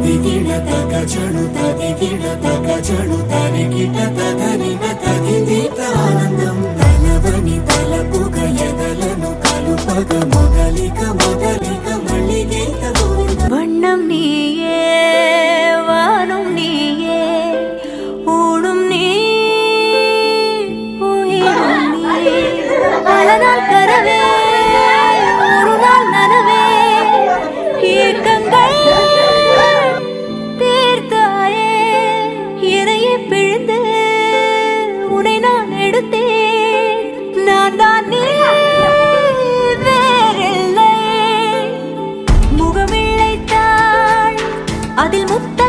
తగచడు తదిగిడ తగచడు తరిగిట తగరిన తగిదీత ఆనందం తలవని తలపుగ ఎదలను కలుపగ మొదలిక మొదలిక మళ్ళీ గీత வண்ணம் நீயே வானும் நீயே ஊடும் நீ உயிரும் நீ பல நாள் கரவே ஒரு நாள் நனவே ஏக்கங்கள் தீர்த்தாயே இதையே பிழிந்து உன்னை நான் எடுத்தேன் நான் தான் நீ வேறில்லை முகமில்லைத்தான் அதில் முத்த